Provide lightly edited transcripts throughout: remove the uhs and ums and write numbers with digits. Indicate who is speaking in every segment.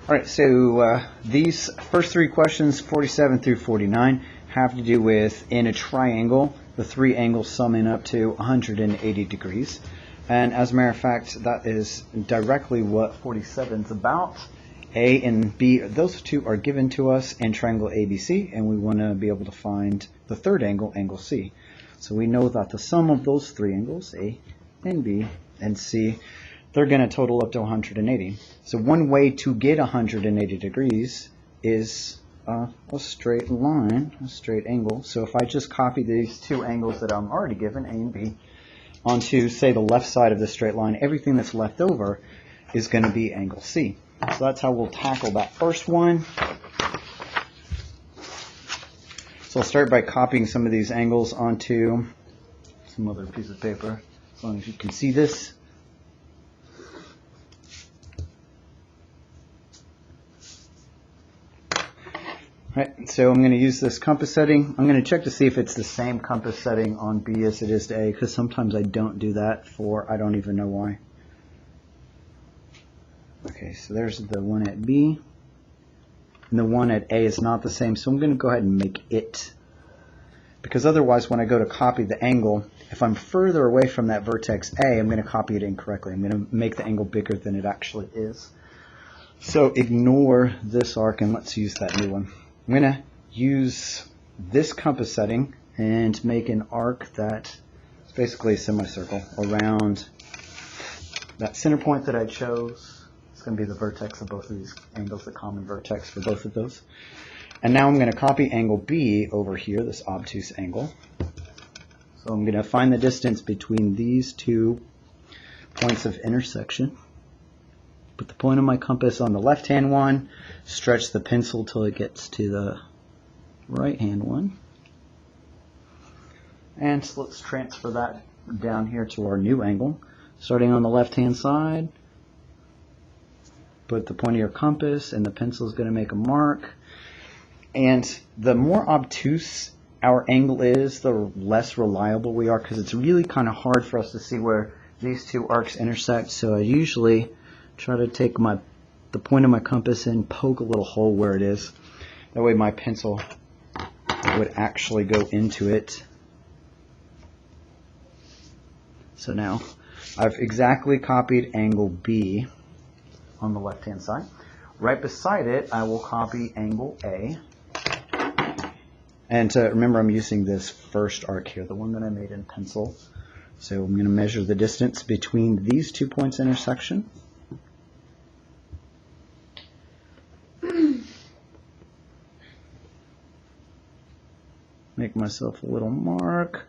Speaker 1: Alright, so these first three questions, 47 through 49, have to do with, in a triangle, the three angles summing up to 180 degrees. And as a matter of fact, that is directly what 47 is about. A and B, those two are given to us in triangle ABC, and we want to be able to find the third angle, angle C. So we know that the sum of those three angles, A and B and C, they're going to total up to 180. So one way to get 180 degrees is a straight line, a straight angle. So if I just copy these two angles that I'm already given, A and B, onto, say, the left side of the straight line, everything that's left over is going to be angle C. So that's how we'll tackle that first one. So I'll start by copying some of these angles onto some other piece of paper, as long as you can see this. Right, so I'm going to use this compass setting. I'm going to check to see if it's the same compass setting on B as it is to A, because sometimes I don't do that for I don't even know why. Okay, so there's the one at B, and the one at A is not the same, so I'm going to go ahead and make it. Because otherwise, when I go to copy the angle, if I'm further away from that vertex A, I'm going to copy it incorrectly. I'm going to make the angle bigger than it actually is. So ignore this arc, and let's use that new one. I'm going to use this compass setting and make an arc that is basically a semicircle around that center point that I chose. It's going to be the vertex of both of these angles, the common vertex for both of those. And now I'm going to copy angle B over here, this obtuse angle. So I'm going to find the distance between these two points of intersection. Put the point of my compass on the left-hand one, stretch the pencil till it gets to the right-hand one. And so let's transfer that down here to our new angle. Starting on the left-hand side, put the point of your compass, and the pencil is going to make a mark. And the more obtuse our angle is, the less reliable we are, because it's really kind of hard for us to see where these two arcs intersect. So I usually try to take the point of my compass and poke a little hole where it is. That way my pencil would actually go into it. So now I've exactly copied angle B on the left-hand side. Right beside it, I will copy angle A. And remember, I'm using this first arc here, the one that I made in pencil. So I'm going to measure the distance between these 2 points intersection. Make myself a little mark,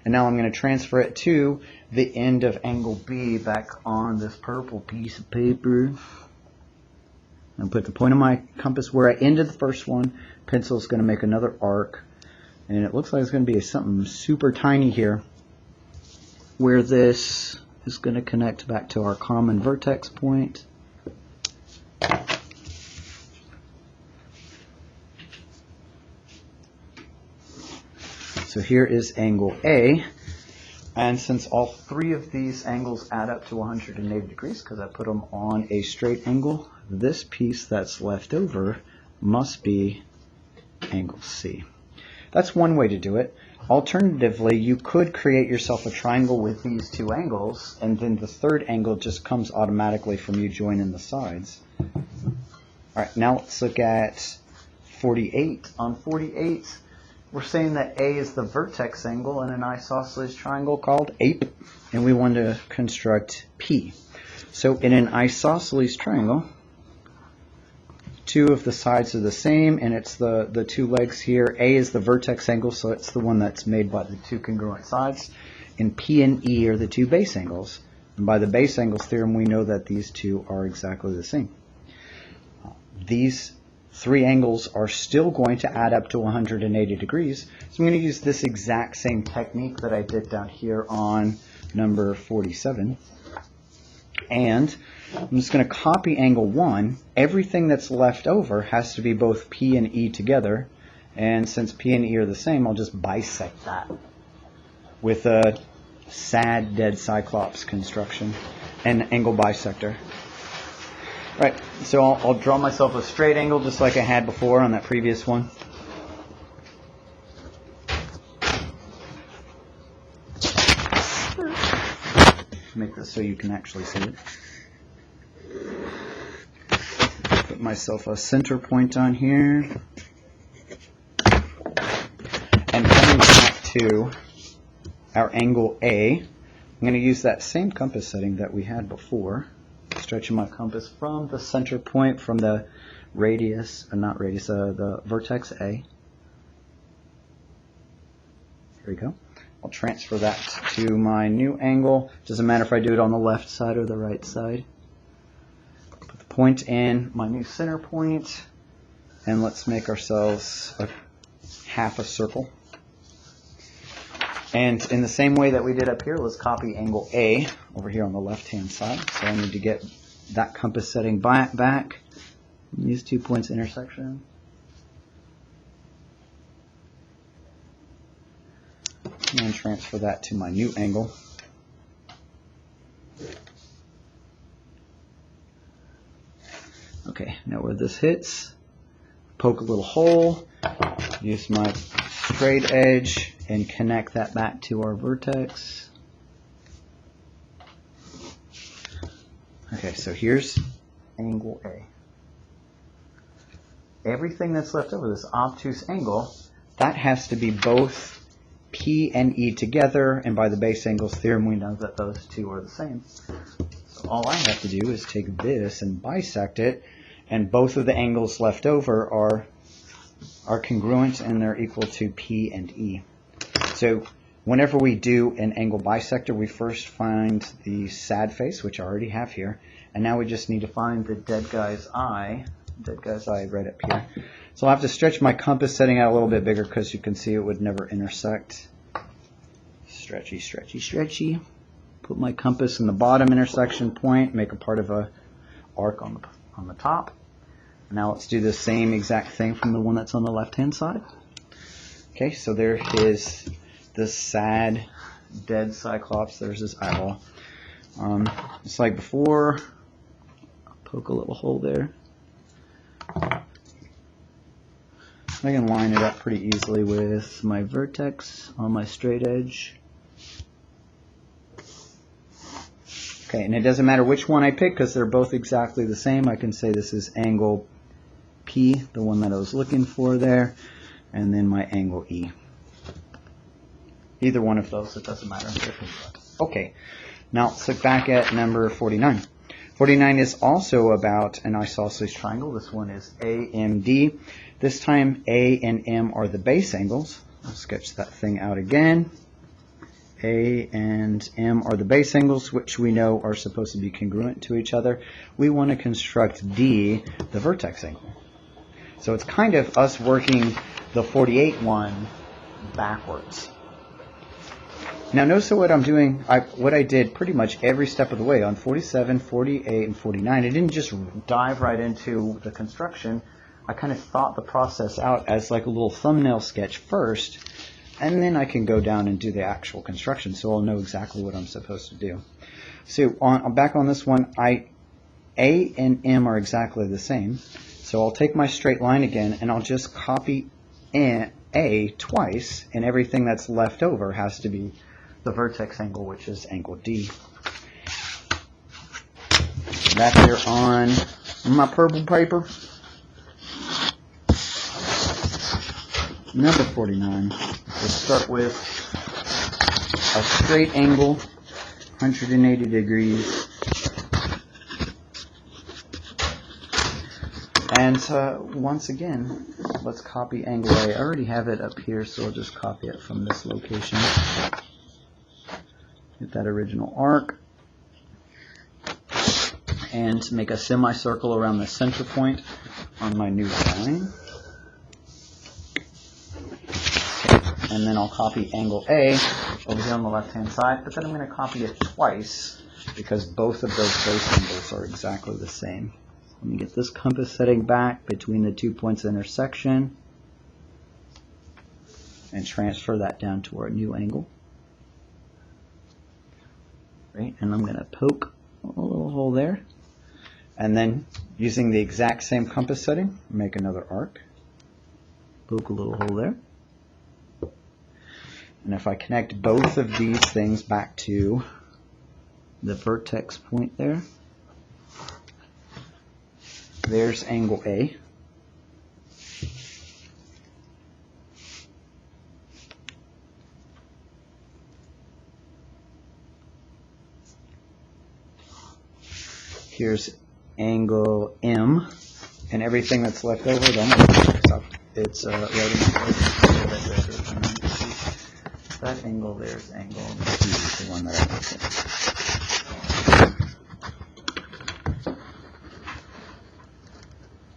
Speaker 1: and now I'm going to transfer it to the end of angle B back on this purple piece of paper. And put the point of my compass where I ended the first one. Pencil is going to make another arc, and it looks like it's going to be something super tiny here, where this is going to connect back to our common vertex point. So here is angle A, and since all three of these angles add up to 180 degrees because I put them on a straight angle, this piece that's left over must be angle C. That's one way to do it. Alternatively, you could create yourself a triangle with these two angles, and then the third angle just comes automatically from you joining the sides. All right, now let's look at 48. On 48, we're saying that A is the vertex angle in an isosceles triangle called APE, and we want to construct P. So in an isosceles triangle, two of the sides are the same, and it's the two legs here. A is the vertex angle, so it's the one that's made by the two congruent sides. And P and E are the two base angles. And by the Base Angles Theorem, we know that these two are exactly the same. These three angles are still going to add up to 180 degrees. So I'm going to use this exact same technique that I did down here on number 47. And I'm just going to copy angle 1. Everything that's left over has to be both P and E together. And since P and E are the same, I'll just bisect that with a sad dead cyclops construction and angle bisector. Right, so I'll draw myself a straight angle just like I had before on that previous one. Make this so you can actually see it. Put myself a center point on here. And coming back to our angle A, I'm going to use that same compass setting that we had before. Stretching my compass from the center point, from the radius, the vertex A. Here we go. I'll transfer that to my new angle. Doesn't matter if I do it on the left side or the right side. Put the point in my new center point, and let's make ourselves half a circle. And in the same way that we did up here, let's copy angle A over here on the left-hand side. So I need to get that compass setting back. These 2 points intersection. And transfer that to my new angle. Okay, now where this hits, poke a little hole, use my straight edge, and connect that back to our vertex. Okay, so here's angle A. Everything that's left over, this obtuse angle, that has to be both P and E together, and by the Base Angles Theorem we know that those two are the same. So all I have to do is take this and bisect it, and both of the angles left over are congruent and they're equal to P and E. So whenever we do an angle bisector, we first find the sad face, which I already have here, and now we just need to find the dead guy's eye right up here. So I'll have to stretch my compass setting out a little bit bigger because you can see it would never intersect. Stretchy, stretchy, stretchy. Put my compass in the bottom intersection point, make a part of a arc on the top. Now let's do the same exact thing from the one that's on the left-hand side. Okay, so there is the sad, dead Cyclops. There's his eyeball. Just like before, I'll poke a little hole there. I can line it up pretty easily with my vertex on my straight edge. Okay, and it doesn't matter which one I pick because they're both exactly the same. I can say this is angle P, the one that I was looking for there, and then my angle E. Either one of those, it doesn't matter. Okay, now let's look back at number 49. 49 is also about an isosceles triangle. This one is AMD. This time A and M are the base angles. I'll sketch that thing out again. A and M are the base angles, which we know are supposed to be congruent to each other. We want to construct D, the vertex angle. So it's kind of us working the 48 one backwards. Now notice what I'm doing, what I did pretty much every step of the way on 47, 48, and 49. I didn't just dive right into the construction. I kind of thought the process out as like a little thumbnail sketch first, and then I can go down and do the actual construction, so I'll know exactly what I'm supposed to do. So back on this one, A and M are exactly the same. So I'll take my straight line again, and I'll just copy A twice, and everything that's left over has to be the vertex angle, which is angle D. Back here on my purple paper, number 49. We'll start with a straight angle, 180 degrees. And once again, let's copy angle A. I already have it up here, so I'll just copy it from this location. Get that original arc. And make a semicircle around the center point on my new line. And then I'll copy angle A over here on the left-hand side, but then I'm going to copy it twice because both of those base angles are exactly the same. Let me get this compass setting back between the 2 points of intersection and transfer that down to our new angle. Right, and I'm going to poke a little hole there. And then using the exact same compass setting, make another arc. Poke a little hole there. And if I connect both of these things back to the vertex point there, there's angle A. Here's angle M, and everything that's left over, it's right in the that angle there's angle B, the one that I mentioned.